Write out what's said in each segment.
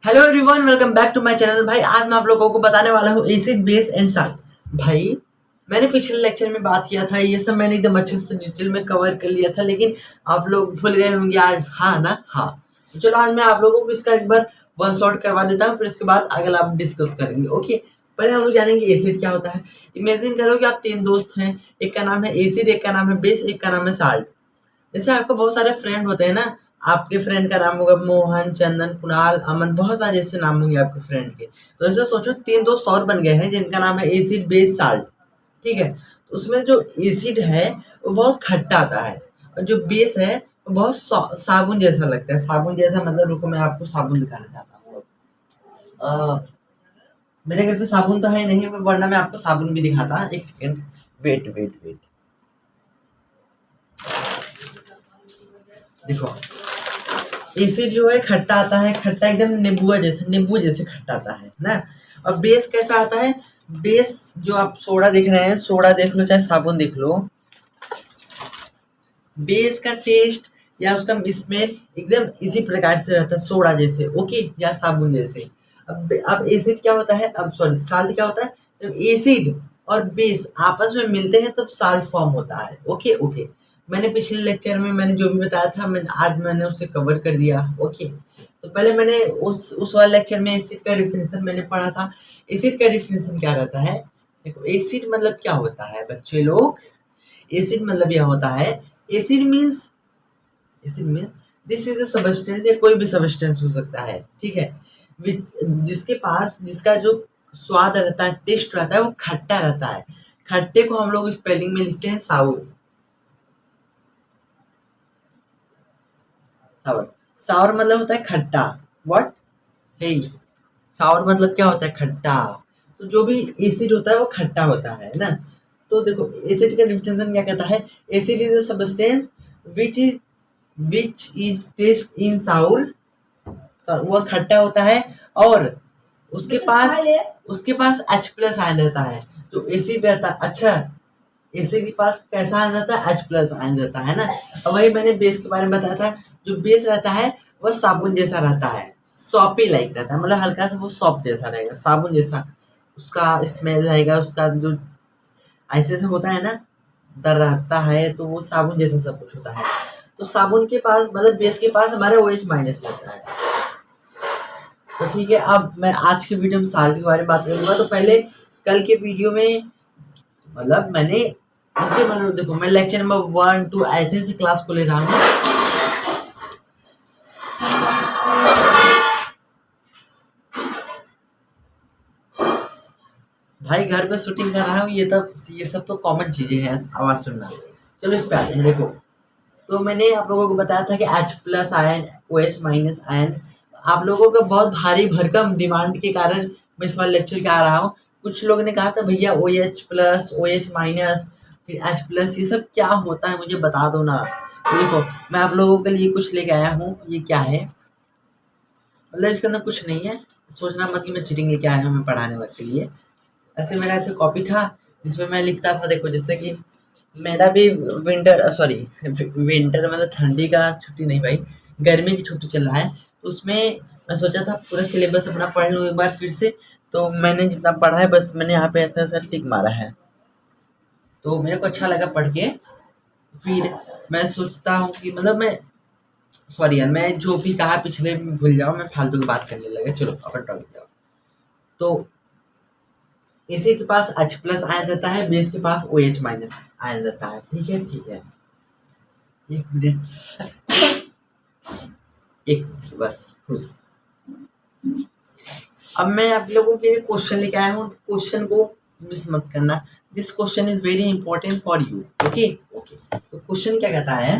Hello everyone, welcome back to my channel. भाई आज मैं आप लोगों को बताने वाला हूँ एसिड बेस एंड साल्ट। भाई मैंने पिछले लेक्चर में बात किया था, ये सब मैंने एकदम अच्छे से डिटेल में कवर कर लिया था, लेकिन आप लोग भूल गए होंगे आज। हाँ ना? हाँ, तो चलो आज मैं आप लोगों को इसका एक बार वन शॉट करवा देता हूँ, फिर उसके बाद अगला आप डिस्कस करेंगे। ओके, पहले हम लोग जानेंगे एसिड क्या होता है। इमेजिन करो कि आप तीन दोस्त हैं, एक का नाम है एसिड, एक का नाम है बेस, एक का नाम है साल्ट। जैसे आपको बहुत सारे फ्रेंड होते हैं ना, आपके फ्रेंड का नाम होगा मोहन, चंदन, कुणाल, अमन, बहुत सारे ऐसे नाम होंगे आपके फ्रेंड के। तो ऐसे सोचो तीन दोस्त और बन गए हैं जिनका नाम है एसिड बेस साल्ट। ठीक है, तो उसमें जो एसिड है वो बहुत खट्टा आता है, और जो बेस है वो बहुत साबुन जैसा लगता है। साबुन जैसा मतलब, रुको मैं आपको साबुन दिखाना चाहता हूँ। मेरे घर पे साबुन तो है नहीं, वरना मैं आपको साबुन भी दिखाता। एक सेकेंड, वेट वेट वेट, देखो एसिड जो है खट्टा आता है, खट्टा एकदम नींबू जैसे खट्टा आता है ना। और बेस कैसा आता है? बेस जो आप सोडा देख रहे हैं, सोडा देख लो चाहे साबुन देख लो, बेस का टेस्ट या उसका स्मेल एकदम इसी प्रकार से रहता है, सोडा जैसे, ओके, या साबुन जैसे। अब एसिड क्या होता है, अब सॉरी साल्ट क्या होता है? जब एसिड और बेस आपस में मिलते हैं तब साल्ट फॉर्म होता है। ओके ओके, मैंने पिछले लेक्चर में मैंने जो भी बताया था, आज मैंने उसे कवर कर दिया। ओके, तो पहले मैंने उस वाले लेक्चर में एसिड का डिफिनेशन मैंने पढ़ा था। एसिड का डिफिनेशन क्या रहता है? देखो एसिड मतलब क्या होता है बच्चे लोग, एसिड मतलब यह होता है, acid means this is a substance, या कोई भी सब्सटेंस हो सकता है, ठीक है, जिसका जो स्वाद रहता है, टेस्ट रहता है, वो खट्टा रहता है। खट्टे को हम लोग स्पेलिंग में लिखते हैं साउर। साउर साउर मतलब होता है खट्टा। व्हाट? हे, साउर मतलब क्या होता है? खट्टा। तो जो भी एसिड होता है वो खट्टा होता है ना। तो देखो एसिड का डिफिनेशन क्या कहता है? Acid is a substance which is taste in sour. वो खट्टा होता है, और उसके पास H प्लस आयन रहता है। जो एसिड रहता है, अच्छा, एसिड के पास कैसा आयन रहता है? H प्लस आयन रहता है ना। और वही मैंने बेस के बारे में बताया था, जो बेस रहता है वह साबुन जैसा रहता है, सॉपी लाइक रहता है, मतलब हल्का सा वो सॉप जैसा रहेगा, साबुन जैसा उसका स्मेल रहेगा, उसका जो ऐसे से होता है ना, दर रहता है, तो वो साबुन जैसा सब कुछ होता है। तो साबुन के पास मतलब बेस के पास हमारा OH माइनस रहता है। तो ठीक है, अब मैं आज के वीडियो में साल्ट के बारे में बात करूंगा। तो पहले कल के वीडियो में मतलब मैंने ऐसे, मतलब देखो मैं लेक्चर नंबर 1 2 ऐसे ऐसे क्लास को ले रहा हूँ। भाई घर पे शूटिंग कर रहा हूँ, ये सब तो कॉमन चीजें हैं, आवाज सुनना। चलो इस पे आते हैं। देखो, तो मैंने आप लोगों को बताया था कि H plus ion, OH minus ion. आप लोगों का बहुत भारी भरकम डिमांड के कारण मैं इस बार लेक्चर के आ रहा हूँ। कुछ लोगों ने कहा था भैया OH प्लस, OH माइनस, फिर H प्लस, ये सब क्या होता है मुझे बता दो ना। तो देखो मैं आप लोगों के लिए कुछ लेके आया हूँ। ये क्या है? मतलब इसके अंदर कुछ नहीं है, सोचना मत कि मैं चीटिंग लेके आया हूँ मैं पढ़ाने वक्त के लिए। ऐसे मेरा ऐसे कॉपी था जिसमें मैं लिखता था। देखो जैसे कि मेरा भी विंटर मतलब ठंडी का छुट्टी नहीं भाई, गर्मी की छुट्टी चल रहा है, तो उसमें मैं सोचा था पूरा सिलेबस अपना पढ़ लूँ एक बार फिर से। तो मैंने जितना पढ़ा है बस मैंने यहाँ पे ऐसा ऐसा टिक मारा है, तो मेरे को अच्छा लगा पढ़ के। फिर मैं सोचता हूँ कि मतलब मैं, सॉरी यार, मैं जो भी कहा पिछले में भूल जाओ, मैं फालतू की बात करने लगा। चलो अपन टॉपिक जाओ। तो इसी के पास H प्लस आयन रहता है, बेस के पास OH माइनस आयन रहता है। ठीक है ठीक है, एक मिनट, एक बस खुश। अब मैं आप लोगों के लिए क्वेश्चन लेके आया हूँ, क्वेश्चन को मिस मत करना। This question is very important for you. Okay okay, तो क्वेश्चन क्या कहता है?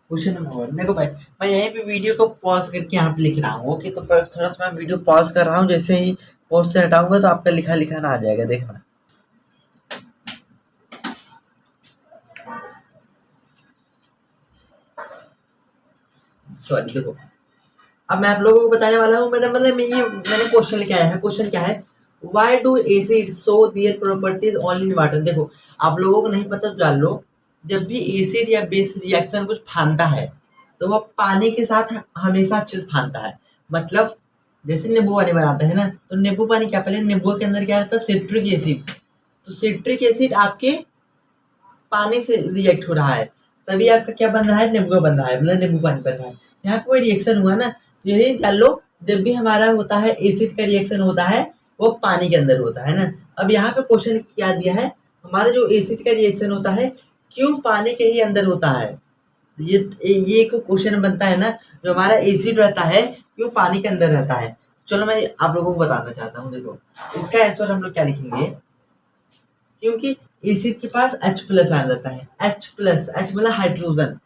क्वेश्चन नंबर 1, देखो भाई मैं यहीं पे वीडियो को पॉज करके यहाँ पे लिख रहा हूँ। ओके, तो थोड़ा सा मैं वीडियो पॉज कर रहा हूँ, जैसे ही पॉज से हटाऊंगा तो आपका लिखा लिखा ना आ जाएगा, देखना। सॉरी, देखो अब मैं आप लोगों को बताने वाला हूँ। मैंने क्वेश्चन लेके आया है। क्वेश्चन क्या है? Why do acids show their properties only in water? देखो आप लोगों को नहीं पता तो जान लो, जब भी एसिड या बेस रिएक्शन कुछ फानता है तो वह पानी के साथ हमेशा अच्छे से फानता है। मतलब जैसे नींबू पानी बनाते हैं ना, तो नींबू पानी क्या, पहले नींबू के अंदर क्या रहता है, सिट्रिक एसिड। तो सिट्रिक एसिड आपके पानी से रिएक्ट हो रहा है, तभी आपका क्या बन रहा है, नींबू बन रहा है, मतलब नींबू पानी बन रहा है। यहाँ पे कोई रिएक्शन हुआ ना, यही जान लो, जब भी हमारा होता है एसिड का रिएक्शन होता है, वो पानी के अंदर होता है ना। अब यहाँ पे क्वेश्चन क्या दिया है, हमारा जो एसिड का रिएक्शन होता है क्यों पानी के ही अंदर होता है। ये एक क्वेश्चन बनता है ना, जो हमारा एसिड रहता है क्यों पानी के अंदर रहता है। चलो मैं आप लोगों को बताना चाहता हूँ। देखो इसका आंसर हम लोग क्या लिखेंगे, क्योंकि एसिड के पास H+ आयन रहता है। H मतलब हाइड्रोजन।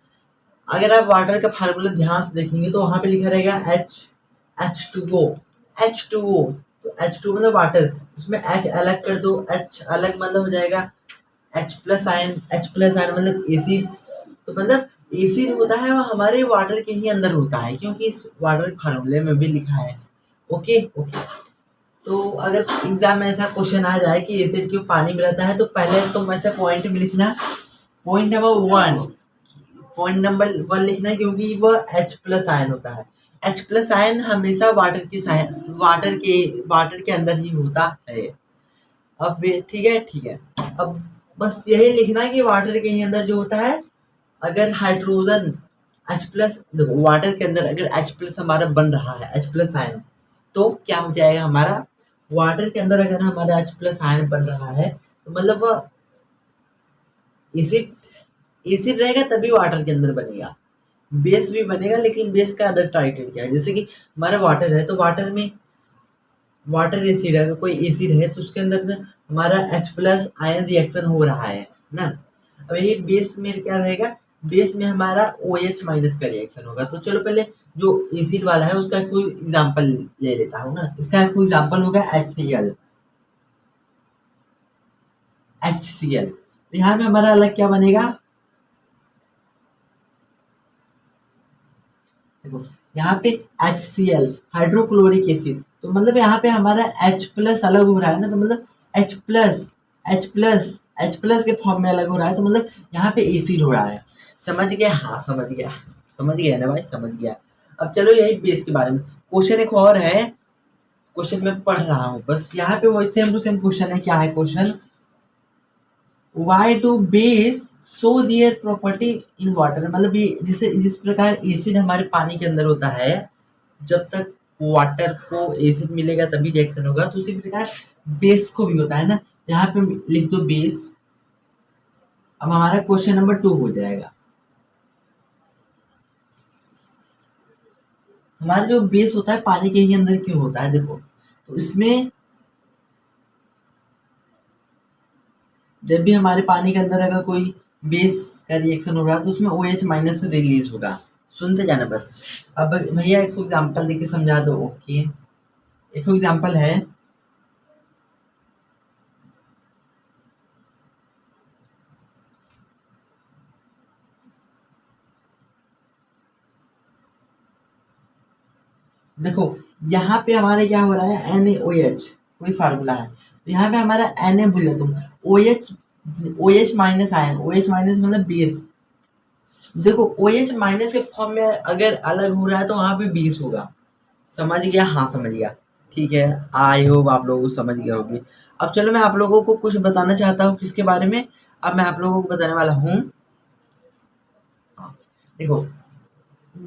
अगर आप वाटर का फार्मूला ध्यान से देखेंगे तो वहां पे लिखा रहेगा H2O। तो H2 मतलब वाटर, उसमें H अलग कर दो, H अलग मतलब हो जाएगा H+ आयन। H+ आयन मतलब एसिड। तो मतलब एसिड होता है वो हमारे वाटर के ही अंदर होता है, क्योंकि इस वाटर के फार्मूले में भी लिखा है। Okay okay. तो अगर एग्जाम में ऐसा क्वेश्चन आ जाए कि एसिड क्यों पानी में रहता है, तो पहले तुम ऐसे पॉइंट में लिखना, पॉइंट नंबर 1 लिखना है, क्योंकि वह H+ आयन होता है। H+ आयन हमेशा वाटर के अंदर ही होता है। अब ठीक है। अब बस यही लिखना है कि वाटर के ही अंदर जो होता है, अगर हाइड्रोजन H+, देखो वाटर के अंदर अगर H+ हमारा बन रहा है, H+ आयन, तो क्या हो जाएगा हमारा, वाटर के अंदर अगर हमारा H+ आयन बन रहा है, तो मतलब एसिड एसिड रहेगा तभी वाटर के अंदर बनेगा। बेस भी बनेगा, लेकिन बेस का अदर क्राइटेरिया है। जैसे कि हमारा वाटर है, तो वाटर में वाटर एसिड, अगर कोई एसिड है तो उसके अंदर ना हमारा H+ आयन रिएक्शन हो रहा है ना। अब यही बेस में क्या रहेगा, बेस में हमारा OH- का रिएक्शन होगा। तो चलो पहले जो एसिड वाला है उसका कोई एग्जांपल ले लेता हूँ ना। इसका कोई एग्जांपल होगा HCl। तो यहाँ पे हमारा अलग क्या बनेगा, देखो यहाँ पे HCl हाइड्रोक्लोरिक एसिड। तो मतलब यहाँ पे हमारा H+ अलग हो रहा है ना, तो मतलब H+ के फॉर्म में अलग हो रहा है, तो मतलब यहाँ पे एसिड हो रहा है। समझ गया, हाँ समझ गया ना भाई, समझ गया। अब चलो यही बेस के बारे में क्वेश्चन एक और है, क्वेश्चन मैं पढ़ रहा हूँ बस। यहाँ पे वही सेम टू सेम क्वेश्चन है। क्या है question, why do base show their property in water. मतलब ये जैसे जिस प्रकार एसिड हमारे पानी के अंदर होता है, जब तक वाटर को एसिड मिलेगा तभी रिएक्शन होगा, तो उसी प्रकार बेस को भी होता है ना। यहाँ पे लिख दो बेस। अब हमारा क्वेश्चन नंबर 2 हो जाएगा। हमारा जो बेस होता है पानी के ही अंदर क्यों होता है, देखो तो इसमें जब भी हमारे पानी के अंदर अगर कोई बेस का रिएक्शन हो रहा है, तो उसमें OH- रिलीज होगा। सुनते जाना बस। अब भैया एक एग्जांपल देके समझा दो। ओके, एक एग्जांपल है, देखो यहाँ पे हमारे क्या हो रहा है, NaOH कोई फार्मूला है, तो यहाँ पे हमारा Na भूल जाओ तुम, OH- आयन, OH- मतलब बेस। देखो OH- के फॉर्म में अगर अलग हो रहा है तो वहां पे बेस होगा। समझ गया, हाँ समझ गया। ठीक है, आई होप आप लोग समझ गए होंगे। अब चलो मैं आप लोगों को कुछ बताना चाहता हूँ किसके बारे में। अब मैं आप लोगों को बताने वाला हूँ, देखो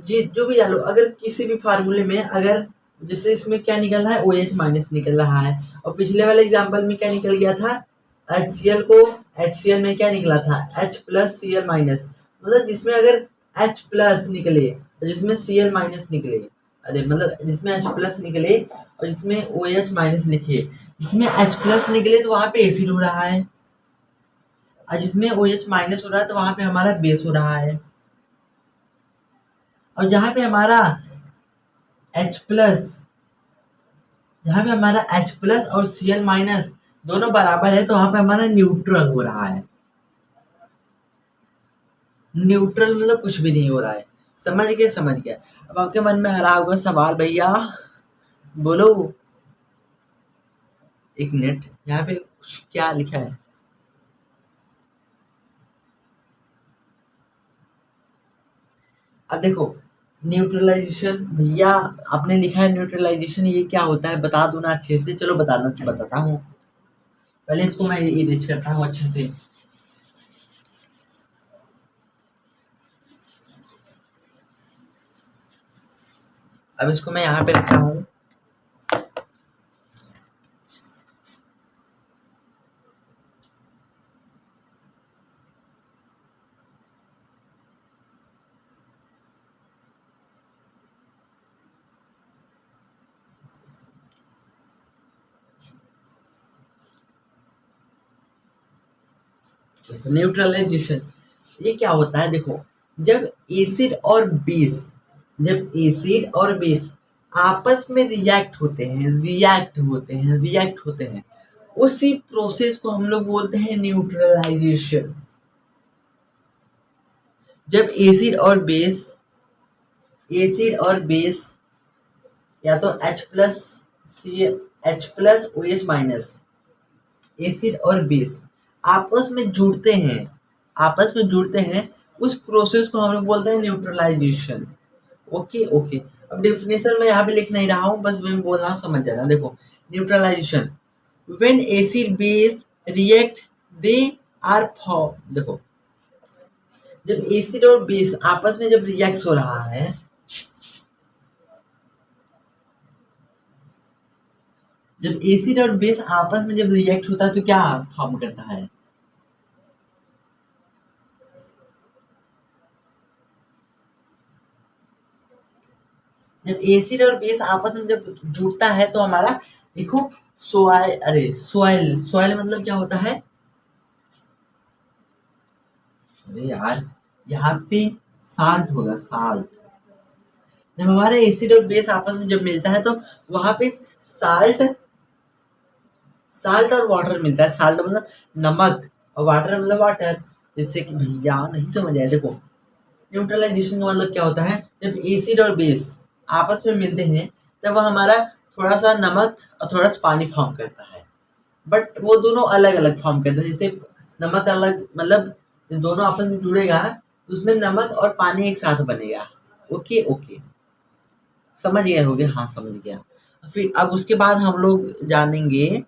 ये जो भी डालो, अगर किसी भी फार्मूले में अगर जैसे इसमें क्या निकल रहा है, OH- निकल रहा है, और पिछले वाले एग्जांपल में क्या निकल गया था, HCl में क्या निकला था, H+Cl-, मतलब जिसमें अगर H+ निकले और जिसमें Cl- निकले, अरे मतलब जिसमें H+ निकले और जिसमें OH- लिखे, जिसमें H+ निकले तो वहां पे एसिड हो रहा है, और जिसमें OH- हो रहा है तो वहां पे हमारा बेस हो रहा है। और जहाँ पे हमारा H+, जहाँ पे हमारा H+ और Cl- दोनों बराबर है, तो वहां पे हमारा न्यूट्रल हो रहा है। न्यूट्रल मतलब कुछ भी नहीं हो रहा है। समझ गए, समझ गया। अब आपके मन में आ रहा होगा सवाल, भैया बोलो। एक मिनट, यहाँ पे क्या लिखा है, अब देखो न्यूट्रलाइजेशन भैया, आपने लिखा है न्यूट्रलाइजेशन, ये क्या होता है बता दो ना अच्छे से। चलो बताता हूँ। पहले इसको मैं इरेज करता हूँ अच्छे से। अब इसको मैं यहाँ पे रखता हूँ। न्यूट्रलाइजेशन ये क्या होता है, देखो जब एसिड और बेस आपस में रिएक्ट होते हैं, उसी प्रोसेस को हम लोग बोलते हैं न्यूट्रलाइजेशन। जब एसिड और बेस या तो H+OH- एसिड और बेस आपस में जुड़ते हैं, उस प्रोसेस को हम लोग बोलते हैं न्यूट्रलाइजेशन। Okay okay. अब डेफिनेशन मैं यहाँ पे लिख नहीं रहा हूँ, बस मैं बोल रहा हूँ, समझ जाना। देखो neutralization, when acid base react they are form. देखो जब एसिड और बेस आपस में जब रिएक्ट हो रहा है, जब एसिड और बेस आपस में जब रिएक्ट होता है तो क्या फॉर्म करता है? जब एसिड और बेस आपस में जब जुड़ता है तो हमारा, देखो सॉइल मतलब क्या होता है? अरे यार, यहाँ पे साल्ट होगा, साल्ट। जब हमारा एसिड और बेस आपस में जब मिलता है तो वहां पे साल्ट साल्ट और वाटर मिलता है। साल्ट मतलब नमक और वाटर मतलब वाटर। जिससे कि भैया नहीं समझ आया, देखो न्यूट्रलाइजेशन का मतलब क्या होता है, जब एसिड और बेस आपस में मिलते हैं तब वह हमारा थोड़ा सा नमक और थोड़ा सा पानी फॉर्म करता है। बट वो दोनों अलग अलग फॉर्म करते हैं। जैसे नमक अलग, मतलब दोनों आपस में जुड़ेगा तो उसमें नमक और पानी एक साथ बनेगा। ओके ओके, समझ गए होगे? हाँ समझ गया। फिर अब उसके बाद हम लोग जानेंगे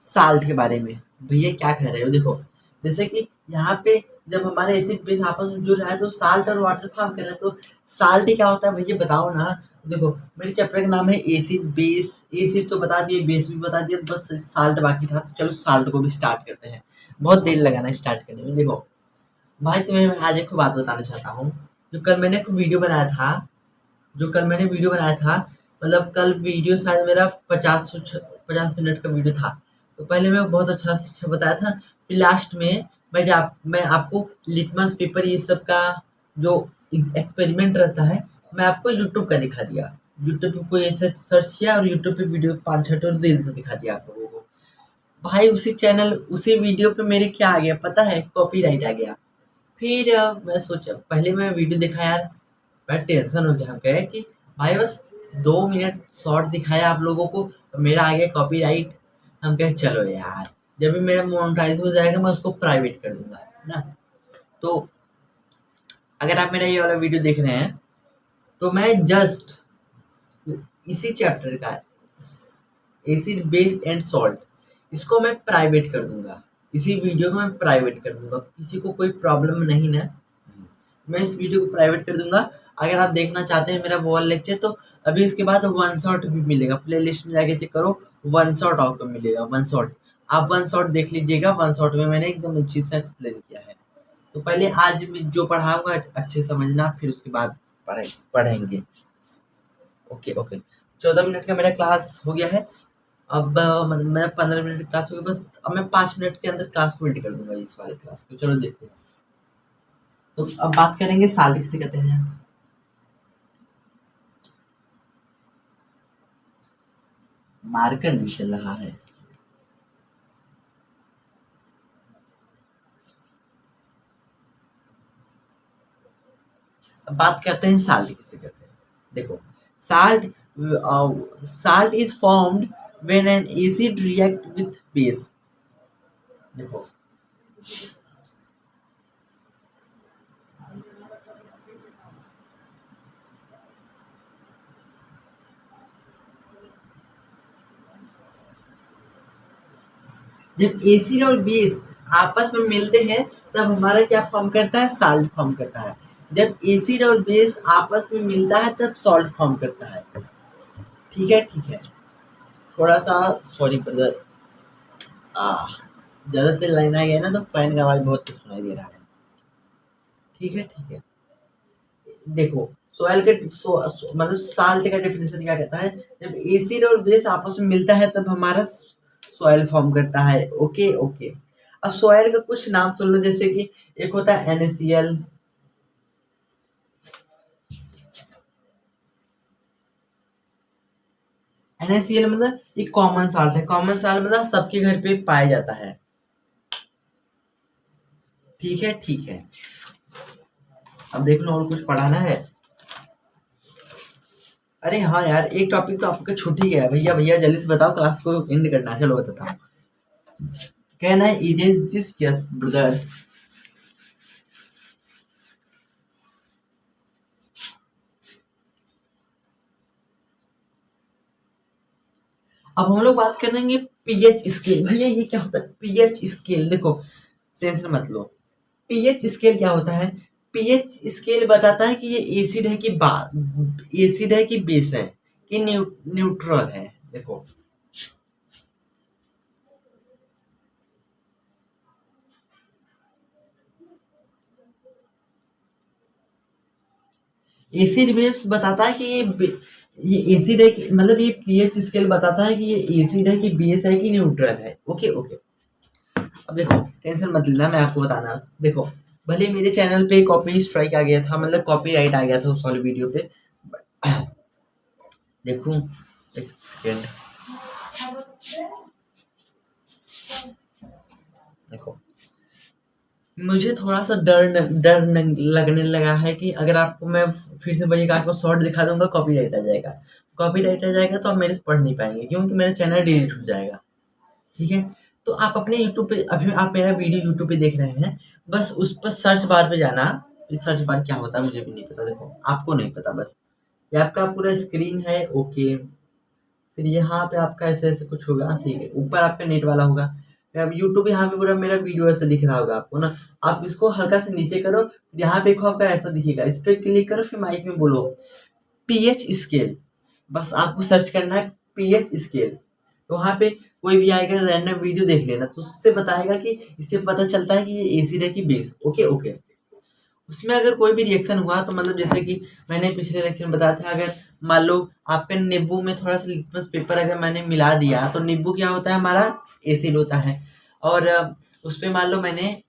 साल्ट के बारे में। भैया क्या कह रहे हो? देखो जैसे कि यहाँ पे जब हमारे एसिड बेस आपस में जुड़ रहा है तो साल्ट और वाटर फॉर्म कर रहा है, तो साल्ट क्या होता है भैया बताओ ना। देखो मेरे चैप्टर का नाम है एसिड बेस। एसिड तो बता दिए, बेस भी बता दिए, बस साल्ट बाकी था। तो चलो साल्ट को भी स्टार्ट करते हैं, बहुत देर लगाना स्टार्ट करने में। देखो भाई तुम्हें मैं आज एक बात बताना चाहता हूँ। जो कल मैंने एक वीडियो बनाया था जो कल मैंने वीडियो बनाया था, मतलब कल वीडियो शायद मेरा 50 मिनट का वीडियो था। तो पहले मैं बहुत अच्छा बताया था, फिर लास्ट में मैं आपको लिटमस पेपर ये सब का जो एक्सपेरिमेंट रहता है, मैं आपको यूट्यूब का दिखा दिया। यूट्यूब पे कोई ऐसे सर्च किया और यूट्यूब पे वीडियो 5-6 रील्स दिखा दिया आप लोगों को। भाई उसी वीडियो पे मेरे क्या आ गया पता है? कॉपीराइट आ गया। फिर मैं सोचा, पहले मैं वीडियो देखा यार, मैं टेंशन हो गया। हम कहे कि भाई बस 2 मिनट शॉर्ट दिखाया आप लोगों को, मेरा आ गया कॉपीराइट। हम कहे चलो यार, जब भी मेरा मोनेटाइज हो जाएगा मैं उसको प्राइवेट कर दूंगा, है ना। तो अगर आप मेरा ये वाला वीडियो देख रहे हैं तो मैं जस्ट इसी चैप्टर का एसिड बेस एंड सॉल्ट, इसको मैं प्राइवेट कर दूंगा। इसी वीडियो को मैं प्राइवेट कर दूंगा, किसी को कोई प्रॉब्लम नहीं ना। मैं इस वीडियो को प्राइवेट कर दूंगा। अगर आप देखना चाहते हैं मेरा वो वाला लेक्चर, तो अभी इसके बाद वन शॉट भी मिलेगा, प्ले लिस्ट में जाके चेक करो, वन शॉट आपको मिलेगा। वन शॉट आप वन शॉट देख लीजिएगा। वन शॉट में मैंने एकदम अच्छी से एक्सप्लेन किया है। तो पहले आज मैं जो पढ़ाऊंगा अच्छे समझना, फिर उसके बाद पढ़ेंगे। Okay okay. 14 मिनट का मेरा क्लास हो गया है। अब मैं 15 मिनट क्लास हो गई बस। अब मैं 5 मिनट के अंदर क्लास को एंड कर दूंगा इस वाले क्लास को। चलो देखते हैं। तो अब बात करेंगे साल किसे कहते हैं। मार्कर नहीं चल रहा है। अब बात करते हैं साल्ट किसे कहते हैं। देखो salt salt is formed when an acid react with base. देखो जब एसिड और बेस आपस में मिलते हैं तब हमारा क्या फॉर्म करता है, साल्ट फॉर्म करता है। जब एसिड और बेस आपस में मिलता है तब सॉल्ट फॉर्म करता है। ठीक है, ठीक है। थोड़ा सा सॉरी ब्रदर, ज़्यादा तेज लाइन आ गया ना तो फैन का आवाज़ बहुत तेज सुनाई दे रहा है। ठीक है, ठीक है। देखो सॉइल के मतलब साल्ट का डेफिनेशन क्या कहता है, जब एसिड और बेस आपस में मिलता है तब हमारा सॉइल फॉर्म करता है। Okay okay. अब सॉइल का कुछ नाम सुन लो, जैसे कि एक होता है NaCl। NaCl मतलब एक कॉमन साल्ट है। कॉमन साल्ट मतलब सबके घर पे पाया जाता है। ठीक है, ठीक है। अब देख लो और कुछ पढ़ाना है। अरे हाँ यार, एक टॉपिक तो आपका छूट ही गया। भैया भैया जल्दी से बताओ, क्लास को एंड करना है। चलो बताता हूँ। कहना है it is this, yes brother. अब हम लोग बात करेंगे पीएच स्केल। भैया ये क्या होता है पीएच स्केल? देखो टेंशन मत लो। पीएच स्केल क्या होता है? पीएच स्केल बताता है कि ये एसिड है कि एसिड है कि बेस है कि न्यूट्रल है। देखो एसिड बेस बताता है कि ये एसिड है मतलब ये पीएच स्केल बताता है कि ये एसिड है कि बेस है कि न्यूट्रल है। Okay okay. अब देखो टेंशन मत लेना, मैं आपको बताना। देखो भले मेरे चैनल पे कॉपी स्ट्राइक आ गया था, मतलब कॉपीराइट आ गया था उस वाले वीडियो पे। देखो एक सेकेंड। देखो मुझे थोड़ा सा लगने लगा है कि अगर आपको मैं फिर से वही आपको शॉर्ट दिखा दूंगा कॉपीराइट आ जाएगा। कॉपीराइट आ जाएगा तो आप मेरे से पढ़ नहीं पाएंगे क्योंकि मेरा चैनल डिलीट हो जाएगा। ठीक है, तो आप अपने यूट्यूब पे, अभी आप मेरा वीडियो यूट्यूब पे देख रहे हैं, बस उस पर सर्च बार पे जाना। इस सर्च बार क्या होता है मुझे भी नहीं पता, देखो आपको नहीं पता, बस ये आपका पूरा स्क्रीन है। ओके, फिर यहाँ पे आपका ऐसे ऐसे कुछ होगा। ठीक है, ऊपर आपका नेट वाला होगा। फिर अब यूट्यूब यहाँ पे पूरा मेरा वीडियो ऐसे दिख रहा होगा आपको ना। आप इसको हल्का से नीचे करो, यहाँ पे देखो आपका ऐसा दिखेगा, इस पर क्लिक करो, फिर माइक में बोलो पीएच स्केल। बस आपको सर्च करना है पीएच स्केल, तो वहाँ पे कोई भी आएगा रैंडम वीडियो देख लेना, तो उससे बताएगा कि इससे पता चलता है कि ये एसिड है कि बेस। Okay okay. उसमें अगर कोई भी रिएक्शन हुआ तो मतलब जैसे कि मैंने पिछले लेक्चर में बताया था, अगर मान लो आपके नींबू में थोड़ा सा लिटमस पेपर अगर मैंने मिला दिया तो नींबू क्या होता है, हमारा एसिड होता है। और उस पे मान लो मैंने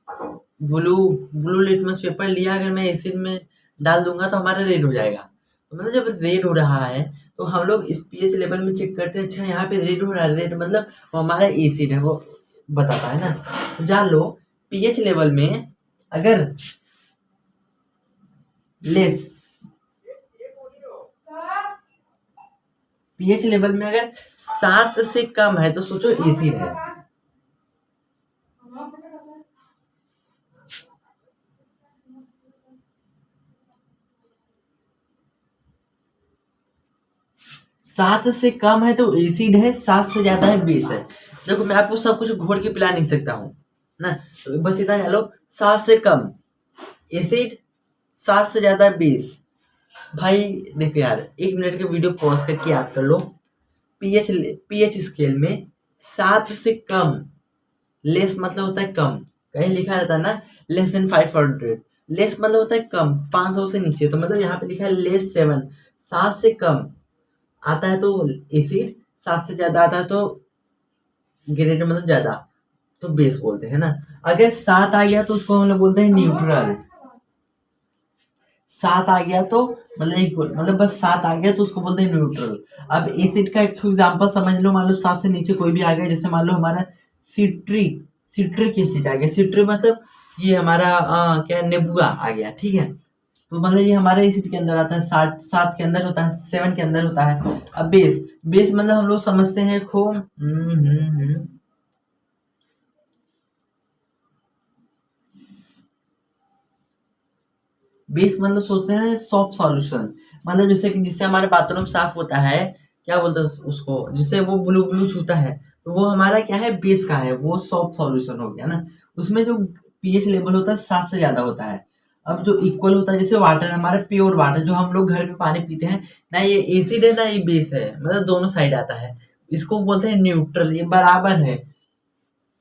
ब्लू ब्लू लिटमस पेपर लिया, अगर मैं एसिड में डाल दूंगा तो हमारा रेड हो जाएगा। तो मतलब जब रेड हो रहा है तो हम लोग इस पीएच लेवल में चेक करते हैं, अच्छा यहाँ पे रेड हो रहा है, रेड मतलब वो हमारा एसिड है, वो बताता है ना। तो जान लो पीएच लेवल में अगर लेस, पीएच लेवल में अगर 7 से कम है तो सोचो एसिड है। सात से कम है तो एसिड है, 7 से ज्यादा है बेस है। देखो मैं आपको सब कुछ घोर के पिला नहीं सकता हूँ ना, तो बस इतना जान लो 7 से कम एसिड, 7 से ज्यादा बेस। भाई देखो यार, 1 मिनट का वीडियो पॉज करके याद कर लो। पीएच पीएच स्केल में 7 से कम, लेस मतलब होता है कम, कहीं लिखा रहता है ना लेस देन 500, लेस मतलब होता है कम 500 से नीचे, तो मतलब यहाँ पे लिखा है लेस 7, 7 से कम आता है तो एसिड, 7 से ज्यादा आता है तो ग्रेड मतलब ज्यादा, तो बेस बोलते हैं ना। अगर 7 आ गया तो उसको हम लोग बोलते हैं न्यूट्रल। 7 आ गया तो मतलब इक्वल, मतलब बस 7 आ गया तो उसको बोलते हैं न्यूट्रल। अब एसिड का एक एग्जांपल समझ लो, मान लो 7 से नीचे कोई भी आ गया, जैसे मान लो हमारा सिट्रिक सिट्रिक एसिड आ गया। सिट्रिक मतलब ये हमारा क्या नेबुआ आ गया। ठीक है, तो मतलब ये हमारे एसिड के अंदर आता है, 7 के अंदर होता है, 7 के अंदर होता है। अब बेस, बेस मतलब हम लोग समझते हैं खो बेस मतलब सोचते हैं सॉफ्ट सॉल्यूशन, मतलब जैसे कि जिससे हमारे बाथरूम साफ होता है, क्या बोलते हैं उसको, जिससे वो ब्लू ब्लू छूता है, तो वो हमारा क्या है, बेस का है, वो सॉफ्ट सॉल्यूशन हो गया ना। उसमें जो पीएच लेवल होता है 7 से ज्यादा होता है। अब जो इक्वल होता है, जैसे वाटर, हमारा प्योर वाटर जो हम लोग घर में पानी पीते हैं, ना ये एसिड है ना ये बेस है, मतलब दोनों साइड आता है। इसको बोलते हैं न्यूट्रल, ये बराबर है,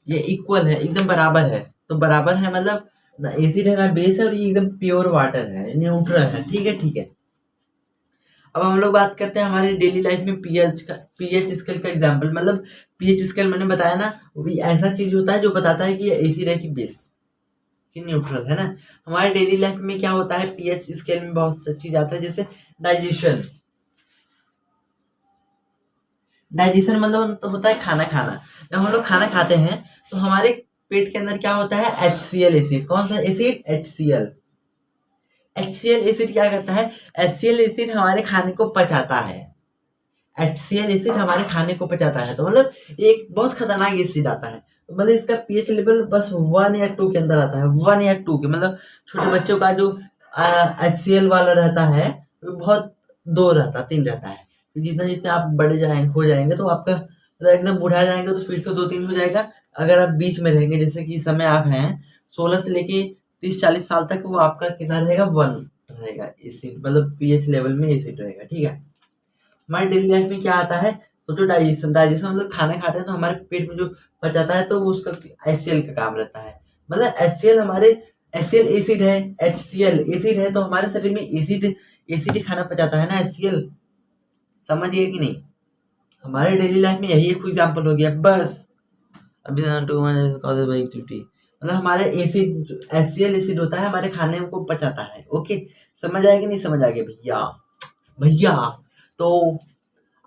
ये इक्वल है, एकदम बराबर है। तो बराबर है मतलब ना एसिड है ना बेस है, और ये एकदम प्योर वाटर है, न्यूट्रल है, ठीक है ठीक है। अब हम लोग बात करते हैं हमारी डेली लाइफ में पीएच का, पीएच स्केल का एग्जांपल, मतलब पीएच स्केल मैंने बताया ना, वो भी ऐसा चीज होता है जो बताता है कि ये एसिड है कि बेस कि न्यूट्रल है ना। हमारे डेली लाइफ में क्या होता है, पीएच स्केल में बहुत सी चीज आता है, जैसे डाइजेशन। डाइजेशन मतलब तो होता है खाना खाना। जब हम लोग खाना खाते हैं तो हमारे पेट के अंदर क्या होता है, HCl एसिड। कौन सा एसिड, HCl। HCl एसिड क्या करता है, HCl एसिड हमारे खाने को पचाता है। HCl एसिड हमारे खाने को पचाता है, तो मतलब एक बहुत खतरनाक एसिड आता है। तो मतलब इसका पीएच लेवल बस 1 या 2 के अंदर आता है, 1 या 2 के, मतलब छोटे बच्चों का जो HCl वाला रहता है वो बहुत 2 रहता, 3 रहता है। तो जितना जितना आप बड़े जाएंगे हो जाएंगे तो आपका मतलब एकदम बुढ़ा जाएंगे तो फिर से 2-3 हो जाएगा। अगर आप बीच में रहेंगे, जैसे कि इस समय आप हैं 16 से लेके 30-40 साल तक, वो आपका कितना रहेगा, 1 रहेगा एसिड, मतलब पीएच लेवल में एसिड रहेगा, ठीक है। हमारे डेली लाइफ में क्या आता है, तो जो डाइजेशन, डाइजेशन हम लोग खाना खाते हैं तो हमारे पेट में जो पचाता है तो वो उसका HCl का काम रहता है। मतलब HCl हमारे, HCl एसिड है, HCl एसिड है, तो हमारे शरीर में एसिड, एसिड ही खाना पचाता है ना, HCl। समझिए कि नहीं। हमारे डेली लाइफ में यही एक एग्जाम्पल हो गया बस। अभी एक्टिविटी, मतलब हमारे एसिड, HCl एसिड होता है, हमारे खाने को पचाता है। ओके, समझ आया कि नहीं समझ आ गया भैया, भैया। तो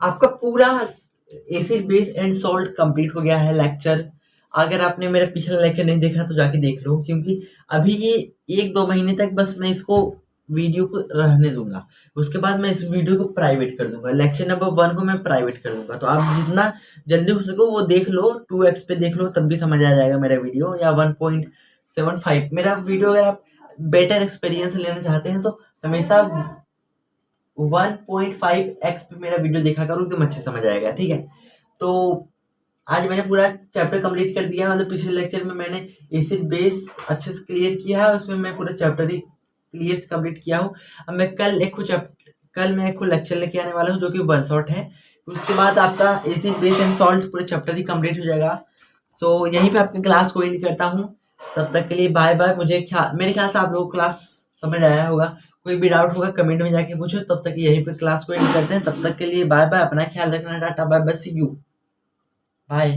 आपका पूरा acid base and salt complete हो गया है लेक्चर। अगर आपने मेरा पिछला लेक्चर नहीं देखा तो जाके देख लो, क्योंकि अभी ये 1-2 महीने तक बस मैं इसको वीडियो को रहने दूंगा। उसके बाद मैं इस वीडियो को प्राइवेट कर दूंगा, लेक्चर नंबर 1 को मैं प्राइवेट कर दूंगा। तो आप जितना जल्दी हो सको वो देख लो, 2x पे देख लो, तब भी समझ आ जाएगा मेरा वीडियो, या 1.75 मेरा वीडियो। अगर आप बेटर एक्सपीरियंस लेना चाहते हैं तो हमेशा 1.5x पे मेरा वीडियो देखा करो, एकदम अच्छे समझ आएगा, ठीक है। तो आज मैंने पूरा चैप्टर कंप्लीट कर दिया, मतलब पिछले लेक्चर में मैंने एसिड बेस अच्छे से क्लियर किया है, उसमें मैं पूरा चैप्टर ही क्लियर से कंप्लीट किया हूँ। अब मैं कल मैं एक लेक्चर लेके आने वाला हूँ जो कि 1 शॉट है। उसके बाद आपका एसिड बेस एंड सॉल्ट पूरा चैप्टर ही कंप्लीट हो जाएगा। तो यहीं पे आपकी क्लास को एंड करता हूँ। तब तक के लिए बाय बाय। मेरे ख्याल से आप लोगों को क्लास समझ आया होगा। कोई भी डाउट होगा कमेंट में जाके पूछो। तब तक यहीं पे क्लास को एंड करते हैं। तब तक के लिए बाय बाय, अपना ख्याल रखना, tata bye bye, see you, bye.